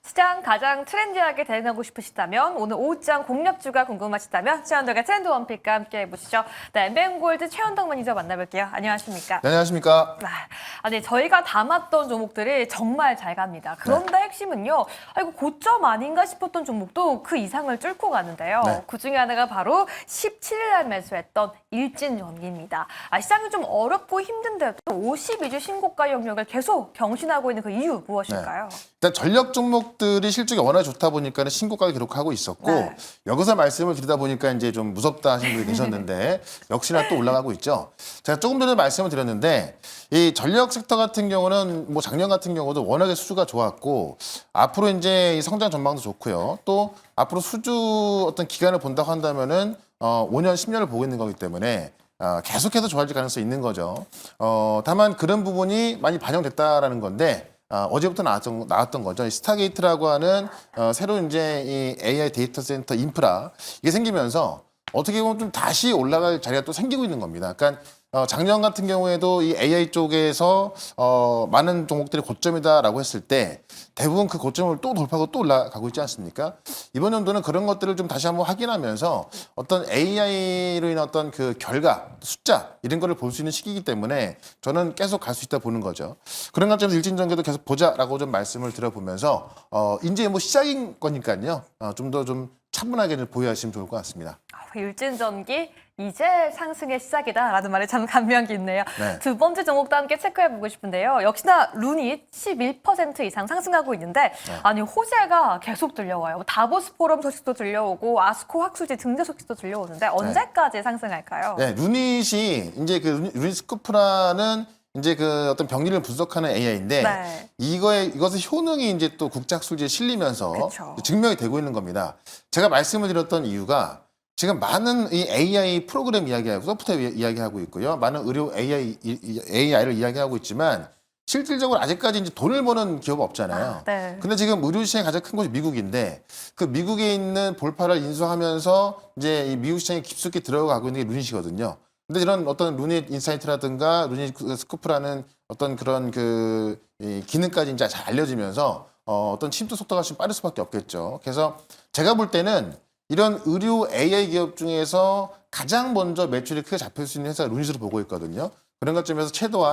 시장 가장 트렌디하게 대응하고 싶으시다면 오늘 오후장 공략주가 궁금하시다면 최현덕의 트렌드 원픽과 함께 해보시죠. 네, 엠비엠골드 최현덕 매니저 만나볼게요. 안녕하십니까? 네, 안녕하십니까? 네, 저희가 담았던 종목들이 정말 잘 갑니다. 그런데 핵심은요. 이거 고점 아닌가 싶었던 종목도 그 이상을 뚫고 가는데요. 네. 그중에 하나가 바로 17일 날 매수했던 일진전기입니다. 시장이 좀 어렵고 힘든데도 52주 신고가 영역을 계속 경신하고 있는 그 이유 무엇일까요? 일단 전력 종목들이 실적이 워낙 좋다 보니까 신고가를 기록하고 있었고 네. 여기서 말씀을 드리다 보니까 이제 좀 무섭다 하신 분이 계셨는데 역시나 또 올라가고 있죠. 제가 조금 전에 말씀을 드렸는데 이 전력 섹터 같은 경우는 뭐 작년 같은 경우도 워낙에 수주가 좋았고 앞으로 이제 이 성장 전망도 좋고요. 또 앞으로 수주 어떤 기간을 본다고 한다면은 5년, 10년을 보고 있는 거기 때문에 계속해서 좋아질 가능성이 있는 거죠. 다만 그런 부분이 많이 반영됐다라는 건데 어제부터 나왔던 거죠. 이 스타게이트라고 하는 새로운 이제 이 AI 데이터 센터 인프라 이게 생기면서 어떻게 보면 좀 다시 올라갈 자리가 또 생기고 있는 겁니다. 그러니까 작년 같은 경우에도 이 AI 쪽에서 많은 종목들이 고점이다라고 했을 때 대부분 그 고점을 또 돌파하고 또 올라가고 있지 않습니까? 이번 연도는 그런 것들을 좀 다시 한번 확인하면서 어떤 AI로 인한 어떤 그 결과, 숫자 이런 거를 볼 수 있는 시기이기 때문에 저는 계속 갈 수 있다 보는 거죠. 그런 관점에서 일진전기도 계속 보자라고 좀 말씀을 드려보면서 이제 뭐 시작인 거니까요. 좀 더 좀 차분하게 보여주시면 좋을 것 같습니다. 일진전기 이제 상승의 시작이다라는 말에 참 감명이 있네요. 네. 두 번째 종목도 함께 체크해보고 싶은데요. 역시나 루닛 11% 이상 상승하고 있는데 아니 호재가 계속 들려와요. 다보스 포럼 소식도 들려오고 아스코 학술지 등재 소식도 들려오는데 언제까지 상승할까요? 네, 루닛이 이제 그 루닛 스코프라는 이제 그 어떤 병리를 분석하는 AI인데 네. 이것의 효능이 이제 또 국제학술지에 실리면서 그쵸. 증명이 되고 있는 겁니다. 제가 말씀을 드렸던 이유가 지금 많은 이 AI 프로그램 이야기하고 소프트웨어 이야기하고 있고요. 많은 의료 AI를 이야기하고 있지만 실질적으로 아직까지 이제 돈을 버는 기업 없잖아요. 네. 근데 지금 의료 시장이 가장 큰 곳이 미국인데 그 미국에 있는 볼파를 인수하면서 이제 이 미국 시장에 깊숙이 들어가고 있는 게 루닛이거든요. 근데 이런 어떤 루닛 인사이트라든가 루닛 스쿠프라는 어떤 그런 이 기능까지 이제 잘 알려지면서 어떤 침투 속도가 좀 빠를 수밖에 없겠죠. 그래서 제가 볼 때는 이런 의료 AI 기업 중에서 가장 먼저 매출이 크게 잡힐 수 있는 회사가 루닛으로 보고 있거든요. 그런 것점에서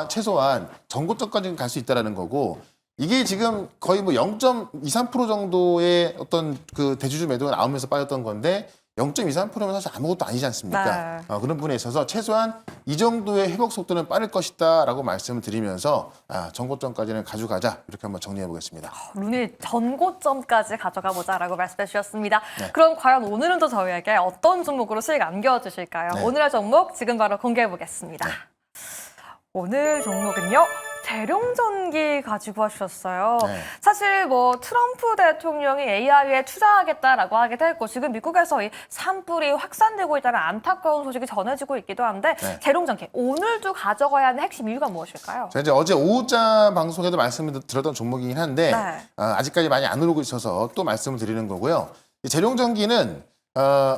최소한 전고점까지는 갈 수 있다라는 거고 이게 지금 거의 뭐 0.23% 정도의 어떤 그 대주주 매도가 나오면서 빠졌던 건데 0.23%면 사실 아무것도 아니지 않습니까? 네. 그런 부분에 있어서 최소한 이 정도의 회복 속도는 빠를 것이다라고 말씀을 드리면서 전고점까지는 가져가자 이렇게 한번 정리해 보겠습니다. 루닛 전고점까지 가져가 보자라고 말씀해 주셨습니다. 네. 그럼 과연 오늘은 또 저희에게 어떤 종목으로 수익 안겨주실까요? 네. 오늘의 종목 지금 바로 공개해 보겠습니다. 오늘 종목은요. 대룡전기 가지고 하셨어요. 네. 사실 뭐 트럼프 대통령이 AI에 투자하겠다라고 하기도 했고 지금 미국에서 이 산불이 확산되고 있다는 안타까운 소식이 전해지고 있기도 한데 네. 대룡전기 오늘도 가져가야 하는 핵심 이유가 무엇일까요? 제가 이제 어제 오후장 방송에도 말씀을 드렸던 종목이긴 한데 네. 아직까지 많이 안 오르고 있어서 또 말씀을 드리는 거고요. 이 재룡전기는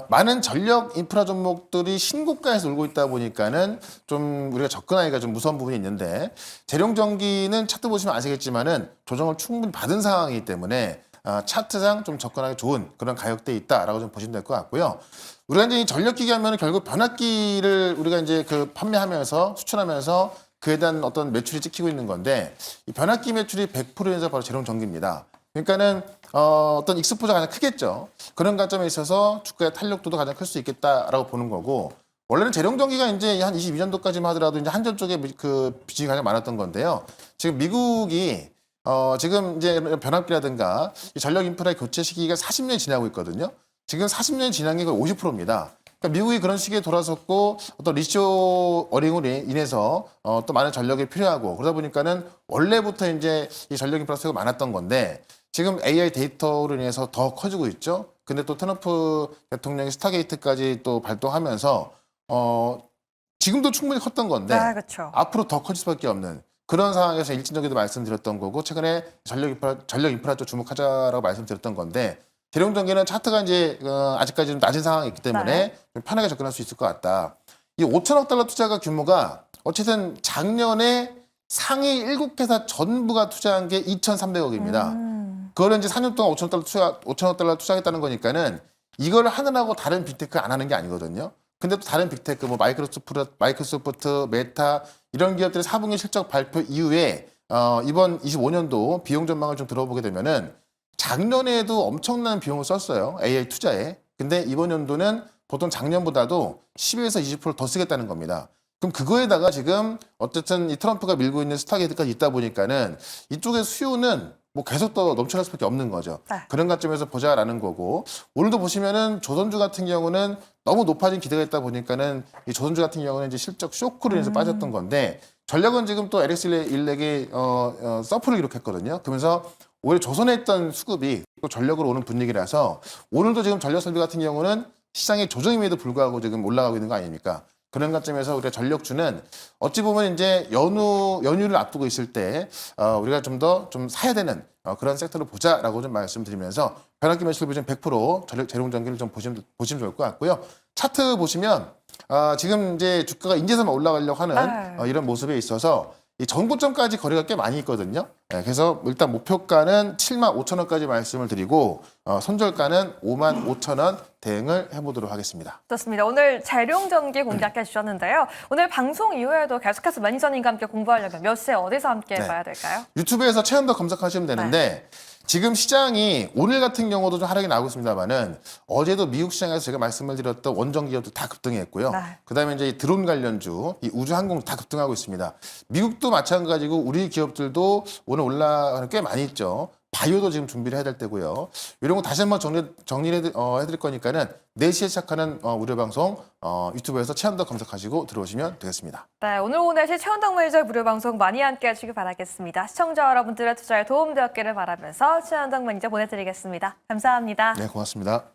많은 전력 인프라 종목들이 신고가에서 울고 있다 보니까는 좀 우리가 접근하기가 좀 무서운 부분이 있는데 재룡전기는 차트 보시면 아시겠지만은 조정을 충분히 받은 상황이기 때문에 차트상 좀 접근하기 좋은 그런 가격대에 있다라고 좀 보시면 될 것 같고요. 우리가 이제 이 전력기기 하면은 결국 변압기를 우리가 이제 그 판매하면서 수출하면서 그에 대한 어떤 매출이 찍히고 있는 건데 이 변압기 매출이 100%에서 바로 재룡전기입니다. 그러니까는 어떤 익스포저가 가장 크겠죠. 그런 관점에 있어서 주가의 탄력도도 가장 클 수 있겠다라고 보는 거고 원래는 재룡전기가 이제 한 22년도까지만 하더라도 이제 한전 쪽에 그 비중이 가장 많았던 건데요. 지금 미국이 지금 이제 변압기라든가 이 전력 인프라의 교체 시기가 40년이 지나고 있거든요. 지금 40년이 지난 게 거의 50%입니다. 그러니까 미국이 그런 시기에 돌아섰고 어떤 리쇼어링으로 인해서 또 많은 전력이 필요하고 그러다 보니까는 원래부터 이제 이 전력 인프라 수요가 많았던 건데 지금 AI 데이터로 인해서 더 커지고 있죠. 근데 또 트럼프 대통령이 스타게이트까지 또 발동하면서 지금도 충분히 컸던 건데 그렇죠. 앞으로 더 커질 수밖에 없는 그런 상황에서 일진전기도 말씀드렸던 거고 최근에 전력 인프라 쪽 주목하자라고 말씀드렸던 건데 대룡전기는 차트가 이제 아직까지 좀 낮은 상황이 있기 때문에 좀 편하게 접근할 수 있을 것 같다. 이 5천억 달러 투자가 규모가 어쨌든 작년에 상위 7개사 전부가 투자한 게 2,300억입니다. 그거를 이제 4년 동안 5천억 달러 투자하겠다는 거니까는 이걸 하느라고 다른 빅테크 안 하는 게 아니거든요. 근데 또 다른 빅테크 뭐 마이크로소프트, 메타 이런 기업들의 4분기 실적 발표 이후에 이번 25년도 비용 전망을 좀 들어보게 되면은 작년에도 엄청난 비용을 썼어요. AI 투자에. 근데 이번 연도는 보통 작년보다도 10에서 20%더 쓰겠다는 겁니다. 그럼 그거에다가 지금 어쨌든 이 트럼프가 밀고 있는 스타게이트까지 있다 보니까는 이쪽의 수요는 뭐 계속 더 넘쳐날 수밖에 없는 거죠. 네. 그런 관점에서 보자라는 거고 오늘도 보시면은 조선주 같은 경우는 너무 높아진 기대가 있다 보니까는 이 조선주 같은 경우는 이제 실적 쇼크로 인해서 빠졌던 건데 전력은 지금 또 LX 일렉이 서프를 기록했거든요. 그러면서 오히려 조선에 있던 수급이 또 전력으로 오는 분위기라서 오늘도 지금 전력 설비 같은 경우는 시장의 조정임에도 불구하고 지금 올라가고 있는 거 아닙니까? 그런 관점에서 우리가 전력주는 어찌 보면 이제 연휴를 앞두고 있을 때 우리가 좀 더 좀 사야 되는 그런 섹터를 보자라고 좀 말씀드리면서 변환기 매출 비중 100% 전력 재룡전기를 좀 보시면 좋을 것 같고요. 차트 보시면 지금 이제 주가가 인제서만 올라가려고 하는 이런 모습에 있어서 이 전고점까지 거리가 꽤 많이 있거든요. 네, 그래서 일단 목표가는 7만 5천 원까지 말씀을 드리고 손절가는 5만 5천 원 대응을 해보도록 하겠습니다. 좋습니다. 오늘 재룡전기 공략해 주셨는데요. 오늘 방송 이후에도 계속해서 매니저님과 함께 공부하려면 몇 시에 어디서 함께 봐야 될까요? 유튜브에서 최현덕 검색하시면 되는데 지금 시장이 오늘 같은 경우도 좀 하락이 나오고 있습니다만은 어제도 미국 시장에서 제가 말씀을 드렸던 원전 기업도 다 급등했고요. 그다음에 이제 이 드론 관련주, 이 우주 항공 다 급등하고 있습니다. 미국도 마찬가지고 우리 기업들도 오늘 올라가는 꽤 많이 있죠. 바이오도 지금 준비를 해야 될 때고요. 이런 거 다시 한번 정리를 해드릴 거니까는 4시에 시작하는 우리 방송 유튜브에서 최현덕 검색하시고 들어오시면 되겠습니다. 네, 오늘 오후 4시 최현덕 매니저의 무료 방송 많이 함께 하시길 바라겠습니다. 시청자 여러분들의 투자에 도움되었기를 바라면서 최현덕 매니저 보내드리겠습니다. 감사합니다. 네, 고맙습니다.